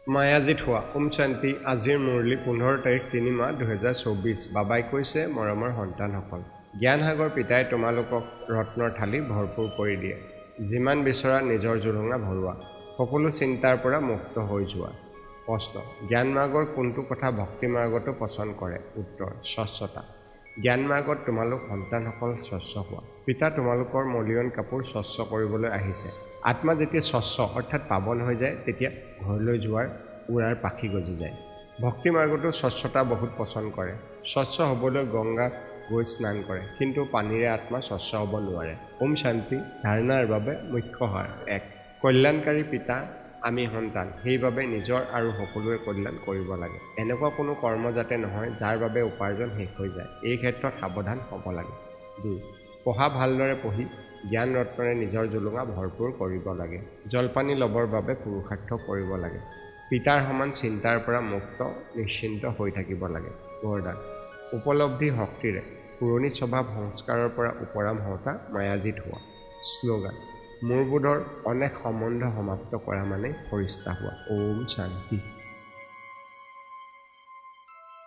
মায়াজিত হোৱা ওম শান্তি আজিৰ মুৰলী 15 তাৰিখ 3 মাহ 2024 বাবাই কৈছে মৰমৰ সন্তানসকল জ্ঞান সাগৰ পিতাই তোমালোকক ৰত্নৰ থালি ভৰপূৰ কৰি দিয়ে যিমান বিচৰা নিজৰ জুলুঙা ভৰোৱা সকলো চিন্তাৰ পৰা মুক্ত হৈ যোৱা প্ৰশ্ন জ্ঞান মাৰ্গৰ কোনটো কথা ভক্তি মাৰ্গটো পছন্দ কৰে উত্তৰ স্বচ্ছতা জ্ঞান মাৰ্গত তোমালোক সন্তানসকল স্বচ্ছ হোৱা পিতা তোমালোকৰ মলিয়ন কাপোৰ স্বচ্ছ কৰিবলৈ আহিছে আত্মা যেতিয়া স্বচ্ছ অৰ্থাৎ পাৱন হৈ যায় তেতিয়া ঘৰলৈ যোৱাৰ উৰাৰ পাখি গজি যায় ভক্তি মাৰ্গটো স্বচ্ছতা বহুত পছন্দ কৰে স্বচ্ছ হ'বলৈ গংগা গৈ স্নান কৰে কিন্তু পানীৰে আত্মা স্বচ্ছ হ'ব নোৱাৰে ওম শান্তি ধাৰণাৰ বাবে মুখ্য সাৰ 1 কল্যাণকাৰী পিতা আমি সন্তান সেইবাবে নিজৰ আৰু সকলোৰে কল্যাণ কৰিব লাগে এনেকুৱা কোনো কৰ্ম যাতে নহয় যাৰ বাবে উপাৰ্জন শেষ হৈ যায় এই ক্ষেত্ৰত সাৱধান হ'ব লাগে 2 পঢ়া ভালদৰে পঢ়ি জ্ঞান ৰত্নৰে নিজৰ জুলুঙা ভৰপূৰ কৰিব লাগে জলপানী ল'বৰ বাবে পুৰুষাৰ্থ কৰিব লাগে পিতাৰ সমান চিন্তাৰ পৰা মুক্ত নিশ্চিন্ত হৈ থাকিব লাগে বৰদান উপলব্ধি শক্তিৰে পুৰণি স্বভাৱ সংস্কাৰৰ পৰা উপৰাম হওঁতা মায়াজিত হোৱা শ্লোগান মোৰ বোধৰ অনেক সম্বন্ধ সমাপ্ত কৰা মানে ফৰিস্তা হোৱা ওম শান্তি